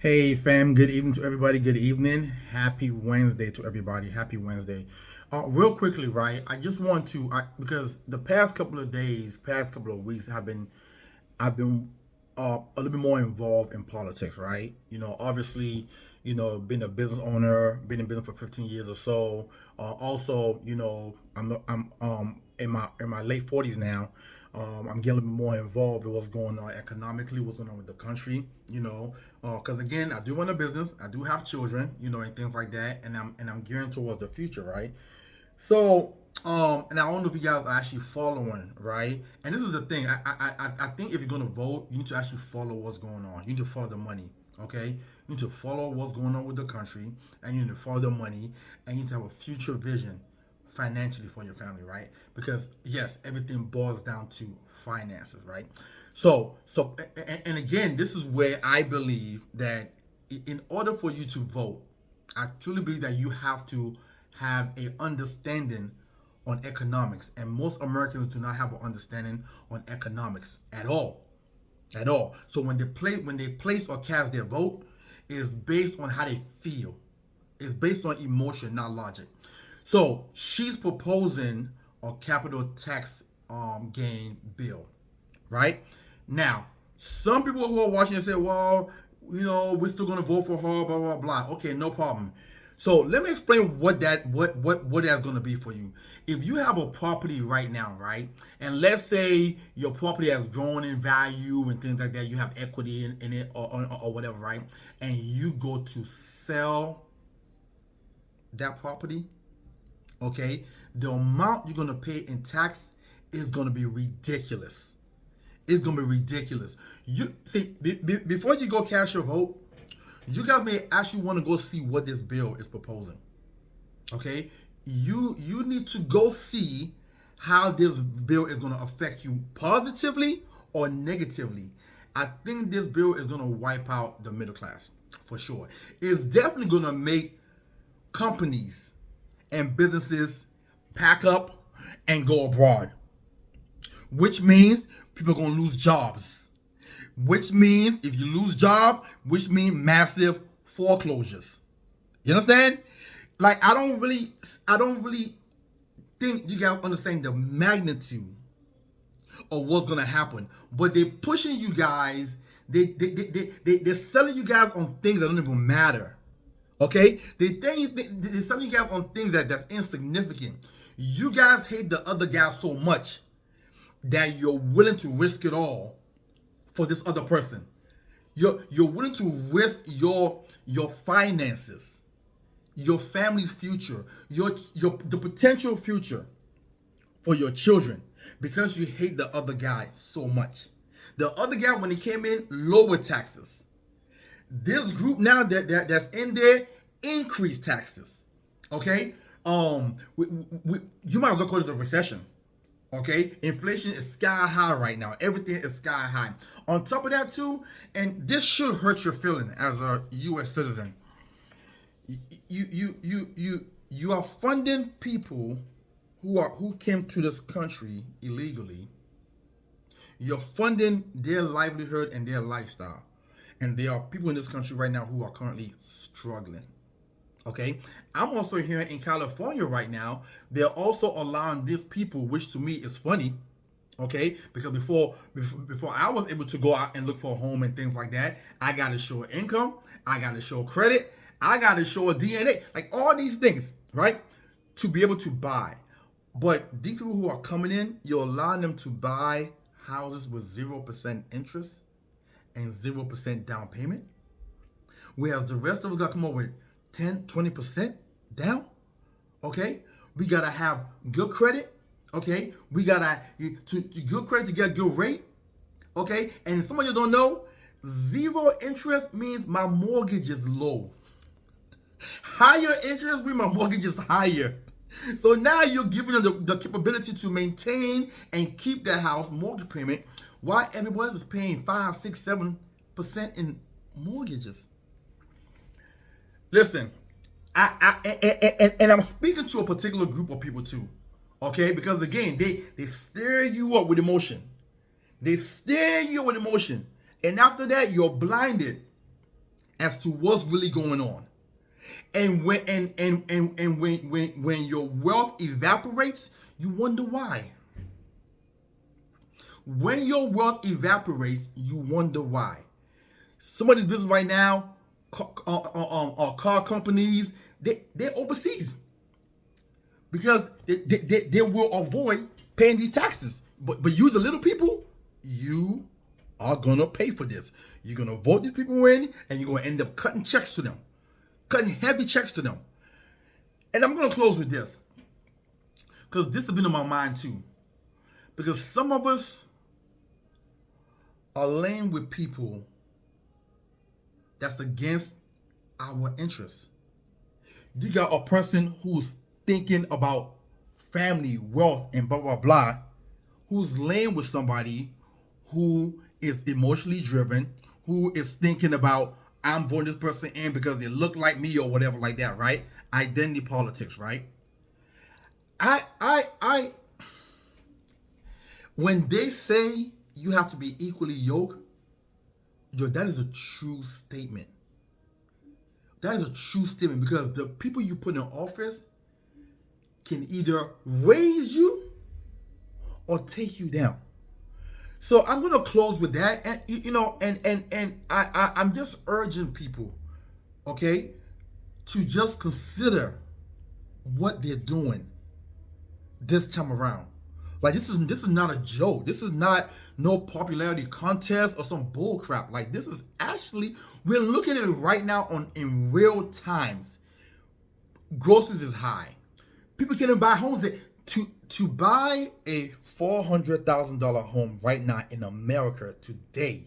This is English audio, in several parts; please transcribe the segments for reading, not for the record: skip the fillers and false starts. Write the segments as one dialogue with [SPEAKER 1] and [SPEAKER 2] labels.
[SPEAKER 1] Hey fam, good evening to everybody. Good evening. Happy Wednesday to everybody. Happy Wednesday. Real quickly, right? I just want to because the past couple of days, past couple of weeks, I've been a little bit more involved in politics, right? Obviously, been a business owner, been in business for 15 years or so. Also, I'm in my late 40s now. I'm getting a little bit more involved in what's going on economically, what's going on with the country. Because again, I do run a business, I do have children, and things like that, and I'm gearing towards the future, right? So, and I don't know if you guys are actually following, right? And this is the thing. I think if you're gonna vote, you need to actually follow what's going on. You need to follow the money, okay? You need to follow what's going on with the country, and you need to follow the money, and you need to have a future vision financially for your family, right? Because yes, everything boils down to finances, right? And again, this is where I believe that in order for you to vote, I truly believe that you have to have a understanding on economics, and most Americans do not have an understanding on economics at all. So when they place or cast their vote, is based on how they feel. It's based on emotion, not logic. So she's proposing a capital tax gain bill, right? Now, some people who are watching say, well, we're still gonna vote for her, blah blah blah. Okay, no problem. So let me explain what that's gonna be for you. If you have a property right now, right, and let's say your property has grown in value and things like that, you have equity in it or whatever, right, and you go to sell that property, okay, the amount you're gonna pay in tax is gonna be ridiculous. It's gonna be ridiculous. You see, before you go cast your vote, you guys may actually want to go see what this bill is proposing. Okay, you need to go see how this bill is gonna affect you positively or negatively. I think this bill is gonna wipe out the middle class for sure. It's definitely gonna make companies and businesses pack up and go abroad, which means people are going to lose jobs. Which means if you lose job, which means massive foreclosures. You understand? Like I don't really think you guys understand the magnitude of what's gonna happen. But they're pushing you guys. They're selling you guys on things that don't even matter. Okay, they're selling you guys on things that's insignificant. You guys hate the other guy so much that you're willing to risk it all for this other person. You're willing to risk your finances, your family's future, your the potential future for your children because you hate the other guy so much. The other guy, when he came in, lowered taxes. This group now that's in there increased taxes. Okay, you might as well call this a recession. Okay, inflation is sky high right now. Everything is sky high. On top of that, too, and this should hurt your feeling as a U.S. citizen. You are funding people who came to this country illegally. You're funding their livelihood and their lifestyle, and there are people in this country right now who are currently struggling. Okay, I'm also hearing in California right now, they're also allowing these people, which to me is funny. Okay, because before I was able to go out and look for a home and things like that, I got to show income, I got to show credit, I got to show a DNA, like all these things, right, to be able to buy. But these people who are coming in, you're allowing them to buy houses with 0% interest and 0% down payment, whereas the rest of us got to come up with 10, 20% down. Okay, we gotta have good credit. Okay, we gotta to good credit to get a good rate. Okay, and some of you don't know, zero interest means my mortgage is low. Higher interest means my mortgage is higher. So now you're giving them the capability to maintain and keep their house mortgage payment, while everybody else is paying 5, 6, 7% in mortgages. Listen, and I'm speaking to a particular group of people too, okay? Because again, they stir you up with emotion. They stir you up with emotion, and after that, you're blinded. as to what's really going on. And when your wealth evaporates, you wonder why. When your wealth evaporates, you wonder why. Somebody's business right now, car companies, they're overseas because they will avoid paying these taxes. But you, the little people, you are gonna pay for this. You're gonna vote these people in, and you're gonna end up cutting checks to them, cutting heavy checks to them. And I'm gonna close with this because this has been on my mind too. Because some of us are laying with people that's against our interests. You got a person who's thinking about family, wealth, and blah, blah, blah, who's laying with somebody who is emotionally driven, who is thinking about, I'm voting this person in because they look like me or whatever like that, right? Identity politics, right? When they say you have to be equally yoked, that is a true statement. That is a true statement because the people you put in office can either raise you or take you down. So I'm gonna close with that, and I'm just urging people, okay, to just consider what they're doing this time around. Like this is not a joke. This is not no popularity contest or some bull crap. Like this is actually, we're looking at it right now in real times. Groceries is high. People can't even buy homes. To buy a $400,000 home right now in America today,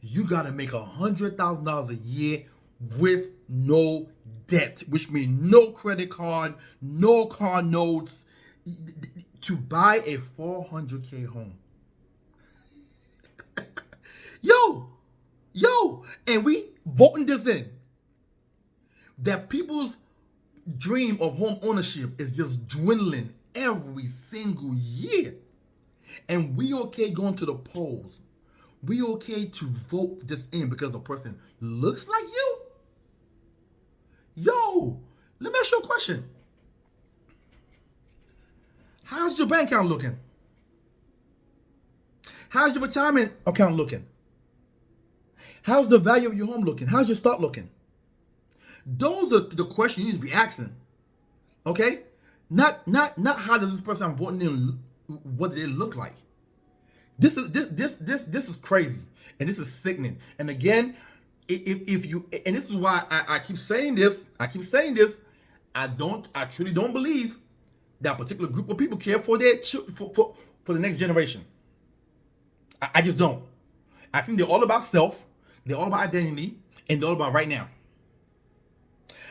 [SPEAKER 1] you got to make $100,000 a year with no debt, which means no credit card, no car notes, to buy a $400K home. Yo, and we voting this in. That people's dream of home ownership is just dwindling every single year. And we okay going to the polls. We okay to vote this in because a person looks like you? Yo, let me ask you a question. How's your bank account looking? How's your retirement account looking? How's the value of your home looking? How's your stock looking? Those are the questions you need to be asking. Okay? Not how does this person I'm voting in, what do they look like? This is crazy, and this is sickening. And again, if you, and this is why I keep saying this. I truly don't believe that particular group of people care for their for the next generation. I just don't. I think they're all about self, they're all about identity, and they're all about right now.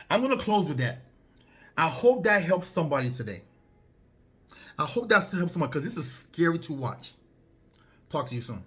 [SPEAKER 1] I'm gonna close with that. I hope that helps somebody today. I hope that helps someone because this is scary to watch. Talk to you soon.